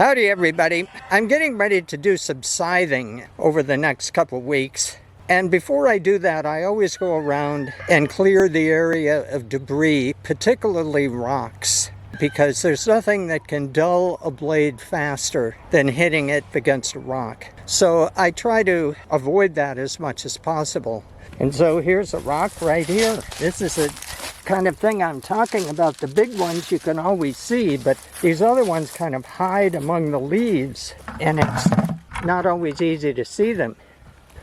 Howdy everybody. I'm getting ready to do some scything over the next couple weeks. And before I do that, I always go around and clear the area of debris, particularly rocks, because there's nothing that can dull a blade faster than hitting it against a rock. So I try to avoid that as much as possible. And so here's a rock right here. This is a kind of thing I'm talking about. The big ones you can always see, but these other ones kind of hide among the leaves, and it's not always easy to see them.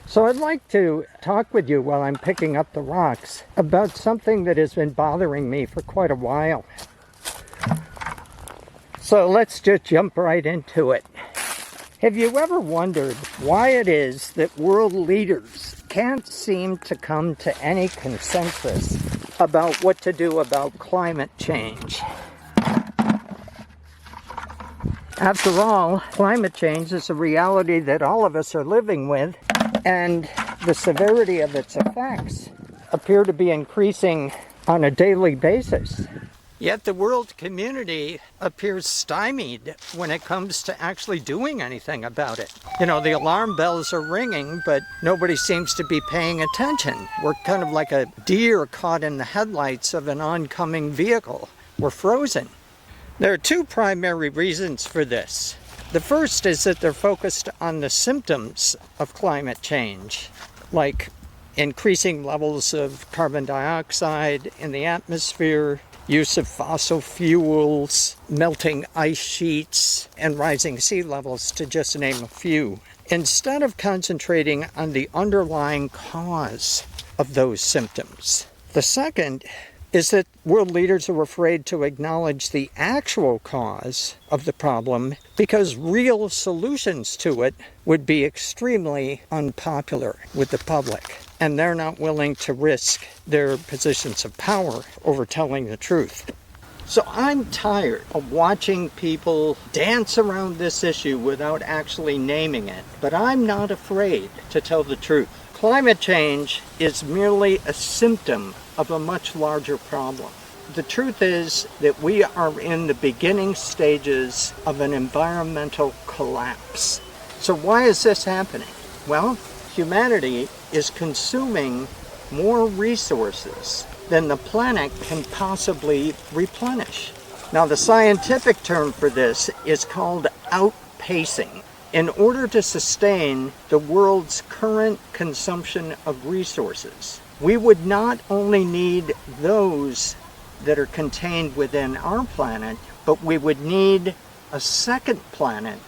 So I'd like to talk with you while I'm picking up the rocks about something that has been bothering me for quite a while. So let's just jump right into it. Have you ever wondered why it is that world leaders can't seem to come to any consensus about what to do about climate change? After all, climate change is a reality that all of us are living with, and the severity of its effects appear to be increasing on a daily basis. Yet the world community appears stymied when it comes to actually doing anything about it. You know, the alarm bells are ringing, but nobody seems to be paying attention. We're kind of like a deer caught in the headlights of an oncoming vehicle. We're frozen. There are two primary reasons for this. The first is that they're focused on the symptoms of climate change, like increasing levels of carbon dioxide in the atmosphere, use of fossil fuels, melting ice sheets, and rising sea levels, to just name a few, instead of concentrating on the underlying cause of those symptoms. The second is that world leaders are afraid to acknowledge the actual cause of the problem because real solutions to it would be extremely unpopular with the public, and they're not willing to risk their positions of power over telling the truth. So I'm tired of watching people dance around this issue without actually naming it, but I'm not afraid to tell the truth. Climate change is merely a symptom of a much larger problem. The truth is that we are in the beginning stages of an environmental collapse. So why is this happening? Well, humanity is consuming more resources than the planet can possibly replenish. Now, the scientific term for this is called outpacing. In order to sustain the world's current consumption of resources, we would not only need those that are contained within our planet, but we would need a second planet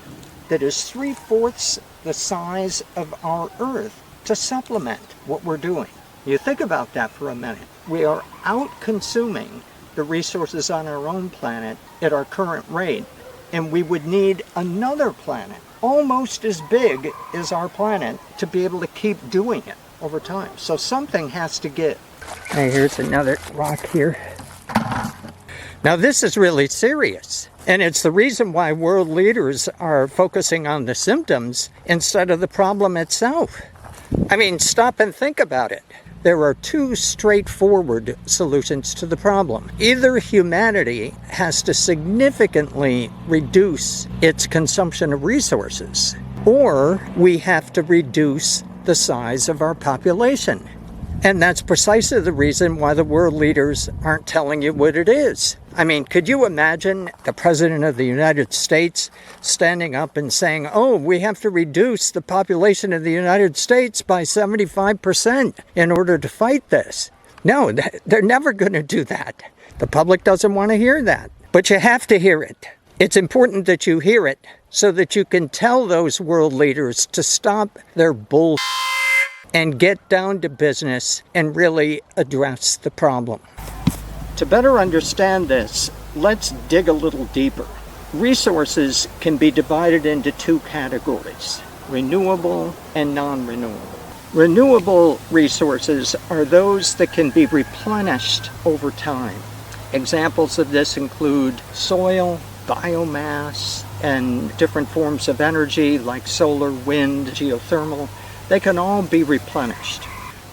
that is 3/4 the size of our Earth to supplement what we're doing. You think about that for a minute. We are out-consuming the resources on our own planet at our current rate, and we would need another planet almost as big as our planet to be able to keep doing it over time. So something has to give. Hey, here's another rock here. Now this is really serious, and it's the reason why world leaders are focusing on the symptoms instead of the problem itself. I mean, stop and think about it. There are two straightforward solutions to the problem. Either humanity has to significantly reduce its consumption of resources, or we have to reduce the size of our population. And that's precisely the reason why the world leaders aren't telling you what it is. I mean, could you imagine the President of the United States standing up and saying, oh, we have to reduce the population of the United States by 75% in order to fight this? No, they're never going to do that. The public doesn't want to hear that. But you have to hear it. It's important that you hear it so that you can tell those world leaders to stop their bullshit and get down to business and really address the problem. To better understand this, let's dig a little deeper. Resources can be divided into two categories: renewable and non-renewable. Renewable resources are those that can be replenished over time. Examples of this include soil, biomass, and different forms of energy like solar, wind, geothermal. They can all be replenished.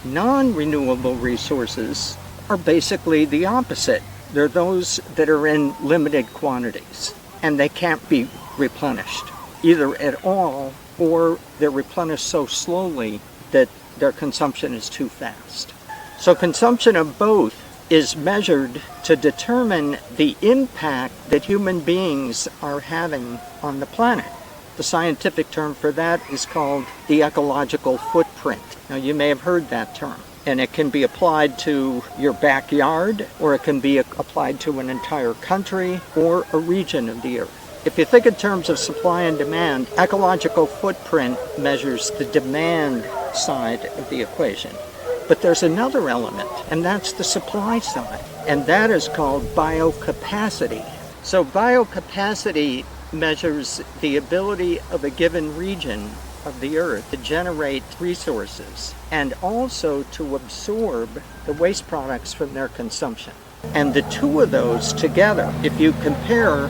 Non-renewable resources are basically the opposite. They're those that are in limited quantities. and they can't be replenished, either at all, or they're replenished so slowly that their consumption is too fast. So consumption of both is measured to determine the impact that human beings are having on the planet. The scientific term for that is called the ecological footprint. Now, you may have heard that term, and it can be applied to your backyard, or it can be applied to an entire country or a region of the earth. If you think in terms of supply and demand, ecological footprint measures the demand side of the equation. But there's another element, and that's the supply side, and that is called biocapacity. So biocapacity measures the ability of a given region of the earth to generate resources and also to absorb the waste products from their consumption. And the two of those together, if you compare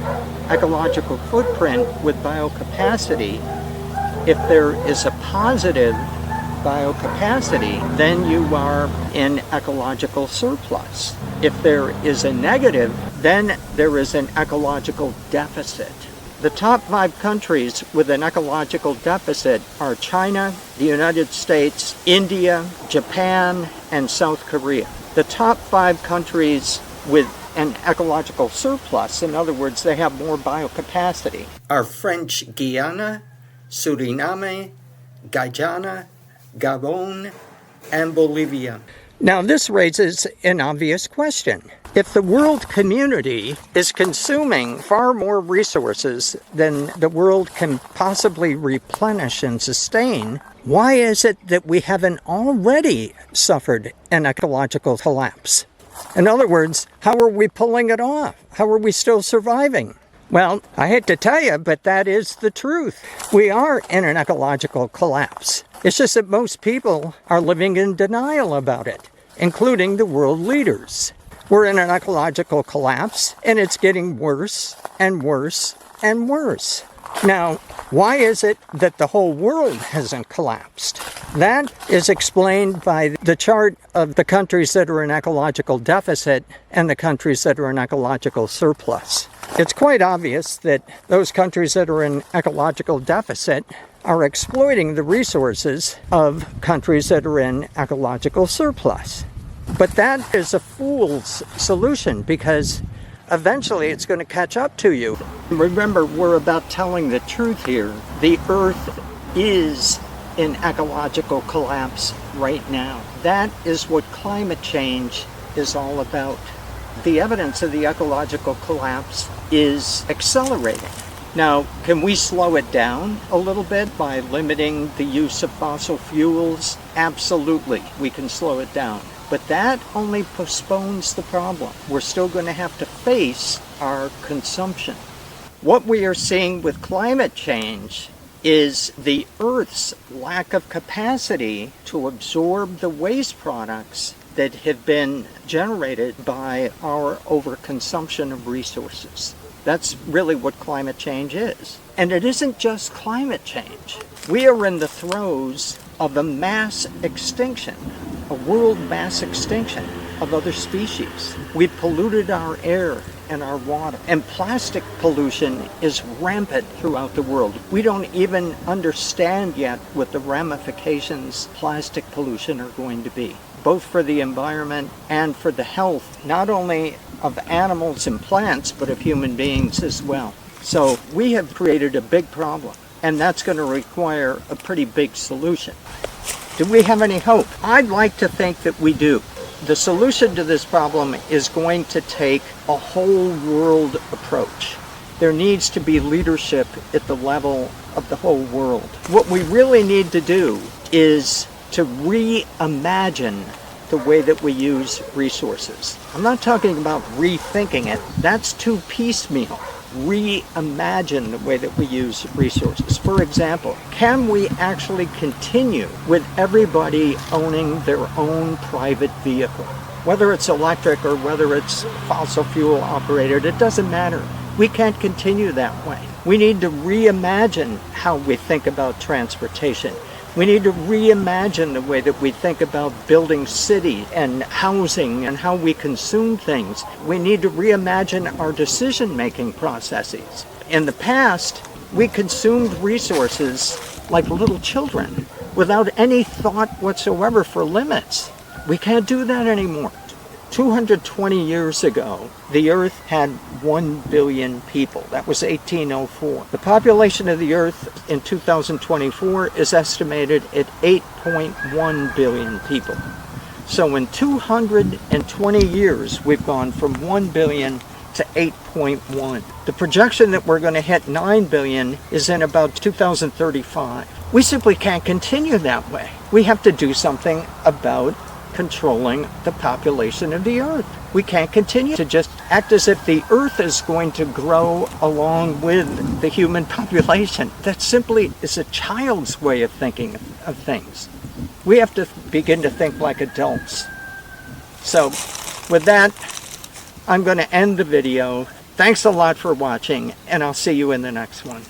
ecological footprint with biocapacity, if there is a positive biocapacity, then you are in ecological surplus. If there is a negative, then there is an ecological deficit. The top 5 countries with an ecological deficit are China, the United States, India, Japan, and South Korea. The top 5 countries with an ecological surplus, in other words, they have more biocapacity, are French Guiana, Suriname, Guyana, Gabon, and Bolivia. Now, this raises an obvious question. If the world community is consuming far more resources than the world can possibly replenish and sustain, why is it that we haven't already suffered an ecological collapse? In other words, how are we pulling it off? How are we still surviving? Well, I hate to tell you, but that is the truth. We are in an ecological collapse. It's just that most people are living in denial about it, including the world leaders. We're in an ecological collapse, and it's getting worse and worse and worse. Now, why is it that the whole world hasn't collapsed? That is explained by the chart of the countries that are in ecological deficit and the countries that are in ecological surplus. It's quite obvious that those countries that are in ecological deficit are exploiting the resources of countries that are in ecological surplus. But that is a fool's solution, because eventually it's going to catch up to you. Remember, we're about telling the truth here. The Earth is in ecological collapse right now. That is what climate change is all about. The evidence of the ecological collapse is accelerating. Now, can we slow it down a little bit by limiting the use of fossil fuels? Absolutely, we can slow it down. But that only postpones the problem. We're still going to have to face our consumption. What we are seeing with climate change is the Earth's lack of capacity to absorb the waste products that have been generated by our overconsumption of resources. That's really what climate change is. And it isn't just climate change. We are in the throes of a mass extinction, a world mass extinction of other species. We've polluted our air and our water, and plastic pollution is rampant throughout the world. We don't even understand yet what the ramifications plastic pollution are going to be, both for the environment and for the health, not only of animals and plants, but of human beings as well. So we have created a big problem, and that's going to require a pretty big solution. Do we have any hope? I'd like to think that we do. The solution to this problem is going to take a whole world approach. There needs to be leadership at the level of the whole world. What we really need to do is to reimagine the way that we use resources. I'm not talking about rethinking it. That's too piecemeal. Reimagine the way that we use resources. For example, can we actually continue with everybody owning their own private vehicle? Whether it's electric or whether it's fossil fuel operated, it doesn't matter. We can't continue that way. We need to reimagine how we think about transportation. We need to reimagine the way that we think about building cities and housing and how we consume things. We need to reimagine our decision-making processes. In the past, we consumed resources like little children without any thought whatsoever for limits. We can't do that anymore. 220 years ago, the Earth had 1 billion people. That was 1804. The population of the Earth in 2024 is estimated at 8.1 billion people. So in 220 years, we've gone from 1 billion to 8.1. The projection that we're going to hit 9 billion is in about 2035. We simply can't continue that way. We have to do something about controlling the population of the Earth. We can't continue to just act as if the Earth is going to grow along with the human population. That simply is a child's way of thinking of things. We have to begin to think like adults. So with that, I'm going to end the video. Thanks a lot for watching, and I'll see you in the next one.